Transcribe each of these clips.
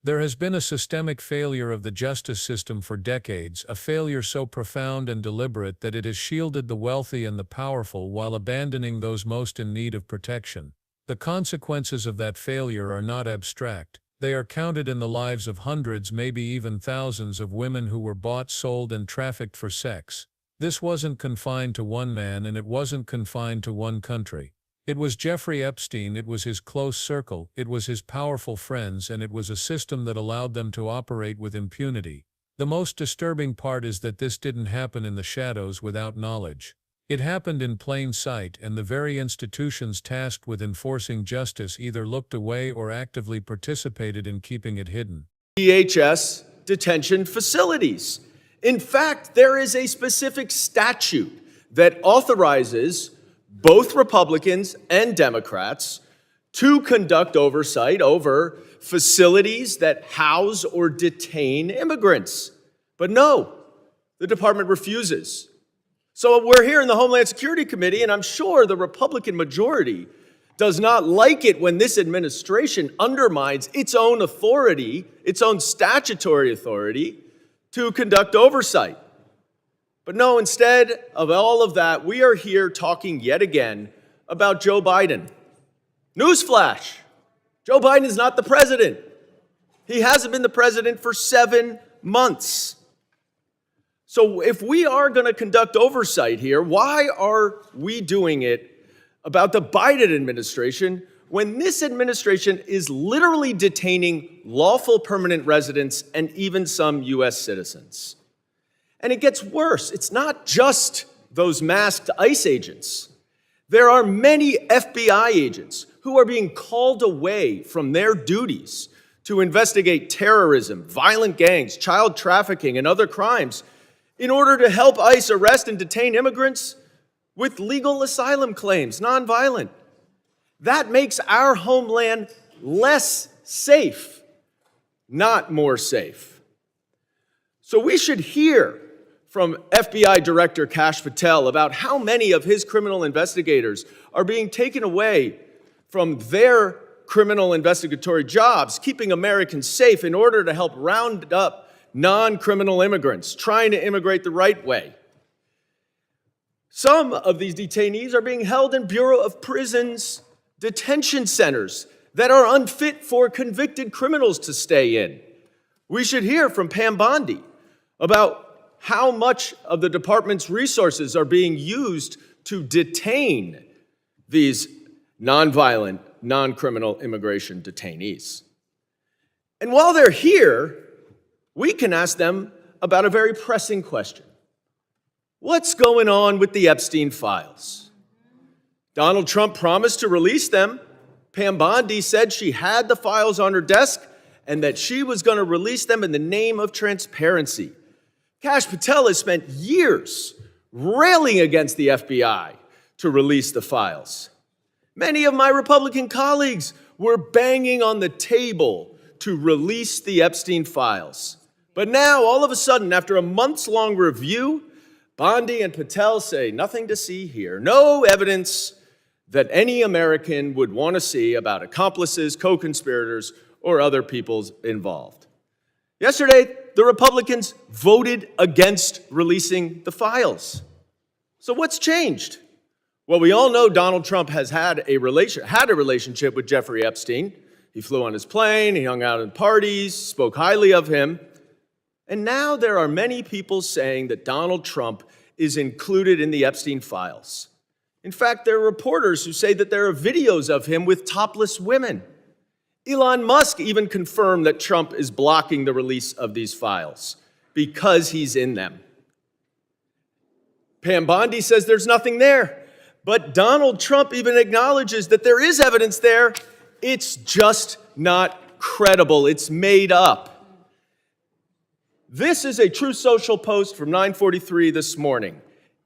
There has been a systemic failure of the justice system for decades, a failure so profound and deliberate that it has shielded the wealthy and the powerful while abandoning those most in need of protection. The consequences of that failure are not abstract. They are counted in the lives of hundreds, maybe even thousands of women who were bought, sold, and trafficked for sex. This wasn't confined to one man, and it wasn't confined to one country. It was Jeffrey Epstein, it was his close circle, it was his powerful friends, and it was a system that allowed them to operate with impunity. The most disturbing part is that this didn't happen in the shadows without knowledge. It happened in plain sight, and the very institutions tasked with enforcing justice either looked away or actively participated in keeping it hidden. DHS detention facilities. In fact, there is a specific statute that authorizes both Republicans and Democrats to conduct oversight over facilities that house or detain immigrants. But no, the department refuses. So we're here in the Homeland Security Committee, and I'm sure the Republican majority does not like it when this administration undermines its own authority, its own statutory authority, to conduct oversight. But no, instead of all of that, we are here talking yet again about Joe Biden. Newsflash, Joe Biden is not the president. He hasn't been the president for 7 months. So if we are going to conduct oversight here, why are we doing it about the Biden administration when this administration is literally detaining lawful permanent residents and even some U.S. citizens? And it gets worse. It's not just those masked ICE agents. There are many FBI agents who are being called away from their duties to investigate terrorism, violent gangs, child trafficking, and other crimes in order to help ICE arrest and detain immigrants with legal asylum claims, nonviolent. That makes our homeland less safe, not more safe. So we should hear from FBI Director Kash Patel about how many of his criminal investigators are being taken away from their criminal investigatory jobs, keeping Americans safe in order to help round up non-criminal immigrants trying to immigrate the right way. Some of these detainees are being held in Bureau of Prisons detention centers that are unfit for convicted criminals to stay in. We should hear from Pam Bondi about how much of the department's resources are being used to detain these nonviolent, non-criminal immigration detainees. And while they're here, we can ask them about a very pressing question. What's going on with the Epstein files? Donald Trump promised to release them. Pam Bondi said she had the files on her desk and that she was going to release them in the name of transparency. Kash Patel has spent years railing against the FBI to release the files. Many of my Republican colleagues were banging on the table to release the Epstein files. But now, all of a sudden, after a months-long review, Bondi and Patel say nothing to see here, no evidence that any American would want to see about accomplices, co-conspirators, or other people involved. Yesterday, the Republicans voted against releasing the files. So what's changed? Well, we all know Donald Trump has had a relationship with Jeffrey Epstein. He flew on his plane, he hung out at parties, spoke highly of him. And now there are many people saying that Donald Trump is included in the Epstein files. In fact, there are reporters who say that there are videos of him with topless women. Elon Musk even confirmed that Trump is blocking the release of these files because he's in them. Pam Bondi says there's nothing there, but Donald Trump even acknowledges that there is evidence there. It's just not credible. It's made up. This is a Truth Social post from 9:43 this morning.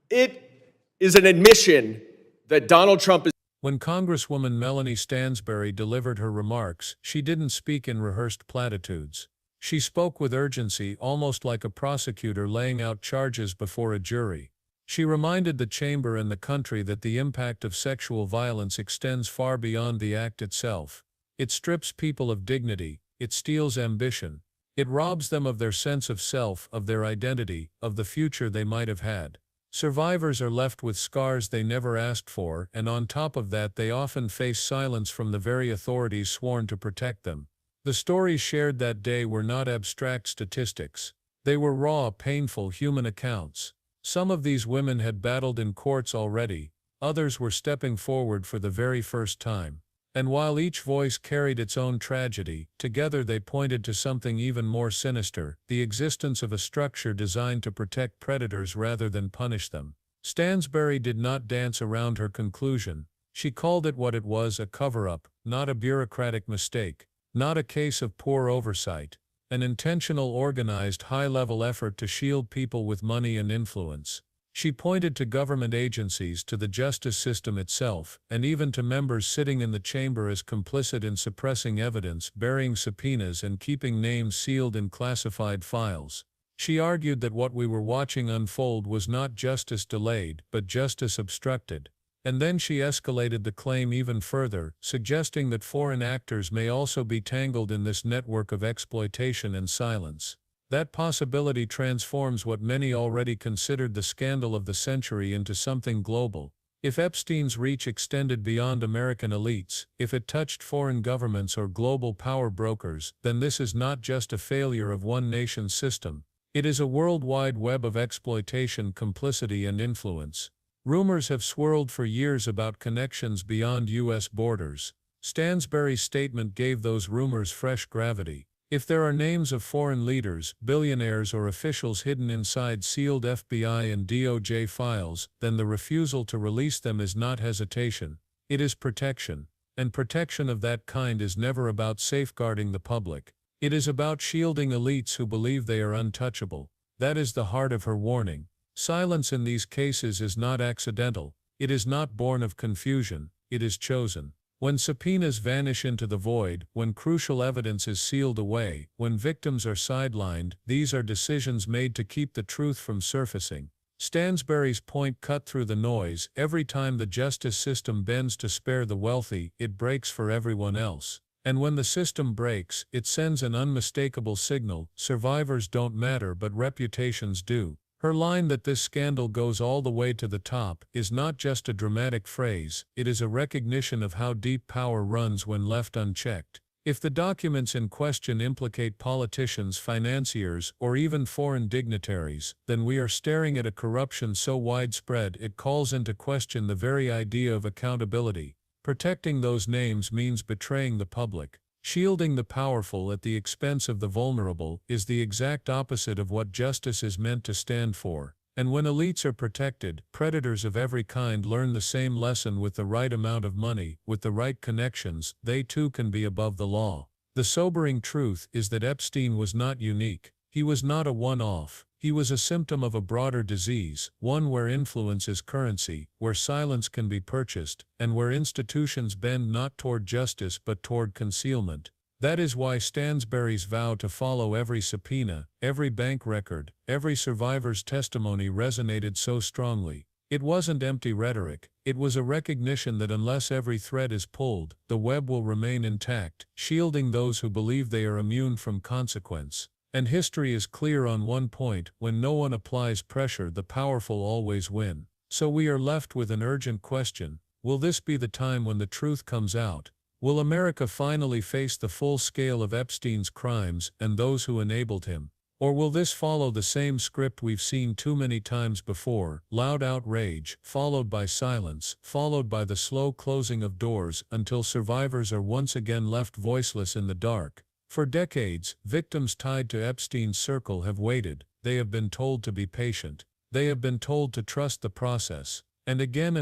It is an admission that Donald Trump is. When Congresswoman Melanie Stansbury delivered her remarks, she didn't speak in rehearsed platitudes. She spoke with urgency, almost like a prosecutor laying out charges before a jury. She reminded the chamber and the country that the impact of sexual violence extends far beyond the act itself. It strips people of dignity, it steals ambition. It robs them of their sense of self, of their identity, of the future they might have had. Survivors are left with scars they never asked for, and on top of that they often face silence from the very authorities sworn to protect them. The stories shared that day were not abstract statistics. They were raw, painful human accounts. Some of these women had battled in courts already, others were stepping forward for the very first time. And while each voice carried its own tragedy, together they pointed to something even more sinister, the existence of a structure designed to protect predators rather than punish them. Stansbury did not dance around her conclusion. She called it what it was, a cover-up, not a bureaucratic mistake, not a case of poor oversight, an intentional, organized, high-level effort to shield people with money and influence. She pointed to government agencies, to the justice system itself, and even to members sitting in the chamber as complicit in suppressing evidence, burying subpoenas, and keeping names sealed in classified files. She argued that what we were watching unfold was not justice delayed, but justice obstructed. And then she escalated the claim even further, suggesting that foreign actors may also be tangled in this network of exploitation and silence. That possibility transforms what many already considered the scandal of the century into something global. If Epstein's reach extended beyond American elites, if it touched foreign governments or global power brokers, then this is not just a failure of one nation's system. It is a worldwide web of exploitation, complicity, and influence. Rumors have swirled for years about connections beyond U.S. borders. Stansbury's statement gave those rumors fresh gravity. If there are names of foreign leaders, billionaires, or officials hidden inside sealed FBI and DOJ files, then the refusal to release them is not hesitation. It is protection. And protection of that kind is never about safeguarding the public. It is about shielding elites who believe they are untouchable. That is the heart of her warning. Silence in these cases is not accidental. It is not born of confusion. It is chosen. When subpoenas vanish into the void, when crucial evidence is sealed away, when victims are sidelined, these are decisions made to keep the truth from surfacing. Stansbury's point cut through the noise. Every time the justice system bends to spare the wealthy, it breaks for everyone else. And when the system breaks, it sends an unmistakable signal: survivors don't matter, but reputations do. Her line that this scandal goes all the way to the top is not just a dramatic phrase, it is a recognition of how deep power runs when left unchecked. If the documents in question implicate politicians, financiers, or even foreign dignitaries, then we are staring at a corruption so widespread it calls into question the very idea of accountability. Protecting those names means betraying the public. Shielding the powerful at the expense of the vulnerable is the exact opposite of what justice is meant to stand for. And when elites are protected, predators of every kind learn the same lesson: with the right amount of money, with the right connections, they too can be above the law. The sobering truth is that Epstein was not unique. He was not a one-off. He was a symptom of a broader disease, one where influence is currency, where silence can be purchased, and where institutions bend not toward justice but toward concealment. That is why Stansbury's vow to follow every subpoena, every bank record, every survivor's testimony resonated so strongly. It wasn't empty rhetoric, it was a recognition that unless every thread is pulled, the web will remain intact, shielding those who believe they are immune from consequence. And history is clear on one point: when no one applies pressure, the powerful always win. So we are left with an urgent question: will this be the time when the truth comes out? Will America finally face the full scale of Epstein's crimes and those who enabled him? Or will this follow the same script we've seen too many times before: loud outrage, followed by silence, followed by the slow closing of doors until survivors are once again left voiceless in the dark? For decades, victims tied to Epstein's circle have waited. They have been told to be patient. They have been told to trust the process. And again,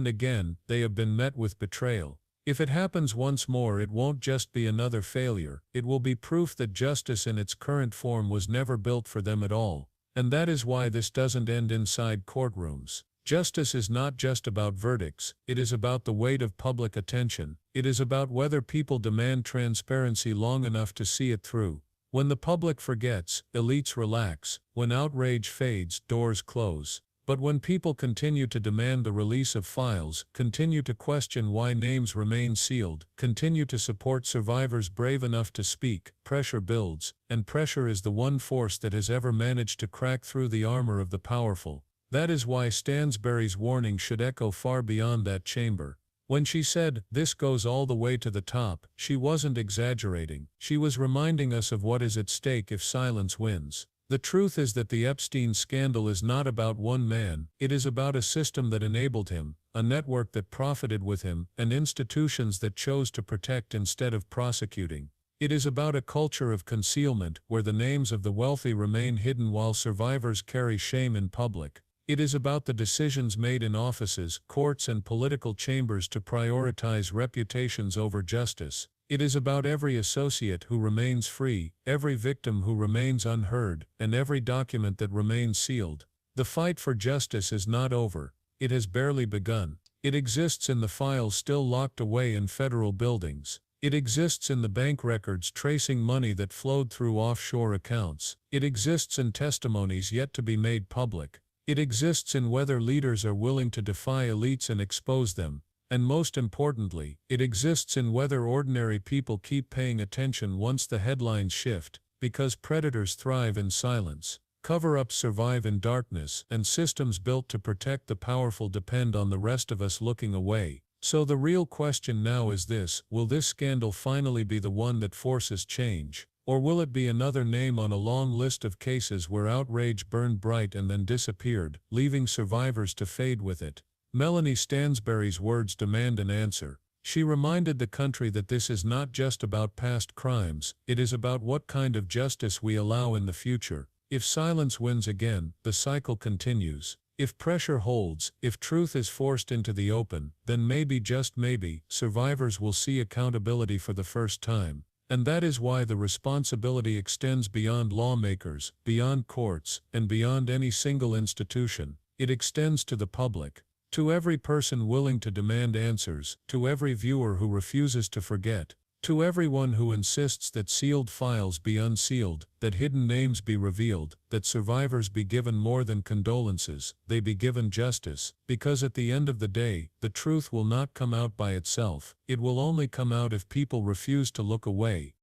they have been met with betrayal. If it happens once more, it won't just be another failure. It will be proof that justice in its current form was never built for them at all. And that is why this doesn't end inside courtrooms. Justice is not just about verdicts, it is about the weight of public attention. It is about whether people demand transparency long enough to see it through. When the public forgets, elites relax. When outrage fades, doors close. But when people continue to demand the release of files, continue to question why names remain sealed, continue to support survivors brave enough to speak, pressure builds, and pressure is the one force that has ever managed to crack through the armor of the powerful. That is why Stansberry's warning should echo far beyond that chamber. When she said, "This goes all the way to the top," she wasn't exaggerating. She was reminding us of what is at stake if silence wins. The truth is that the Epstein scandal is not about one man, it is about a system that enabled him, a network that profited with him, and institutions that chose to protect instead of prosecuting. It is about a culture of concealment, where the names of the wealthy remain hidden while survivors carry shame in public. It is about the decisions made in offices, courts, and political chambers to prioritize reputations over justice. It is about every associate who remains free, every victim who remains unheard, and every document that remains sealed. The fight for justice is not over. It has barely begun. It exists in the files still locked away in federal buildings. It exists in the bank records tracing money that flowed through offshore accounts. It exists in testimonies yet to be made public. It exists in whether leaders are willing to defy elites and expose them. And most importantly, it exists in whether ordinary people keep paying attention once the headlines shift, because predators thrive in silence, cover-ups survive in darkness, and systems built to protect the powerful depend on the rest of us looking away. So the real question now is this: will this scandal finally be the one that forces change? Or will it be another name on a long list of cases where outrage burned bright and then disappeared, leaving survivors to fade with it? Melanie Stansberry's words demand an answer. She reminded the country that this is not just about past crimes, it is about what kind of justice we allow in the future. If silence wins again, the cycle continues. If pressure holds, if truth is forced into the open, then maybe, just maybe, survivors will see accountability for the first time. And that is why the responsibility extends beyond lawmakers, beyond courts, and beyond any single institution. It extends to the public. To every person willing to demand answers, to every viewer who refuses to forget, to everyone who insists that sealed files be unsealed, that hidden names be revealed, that survivors be given more than condolences, they be given justice, because at the end of the day, the truth will not come out by itself, it will only come out if people refuse to look away.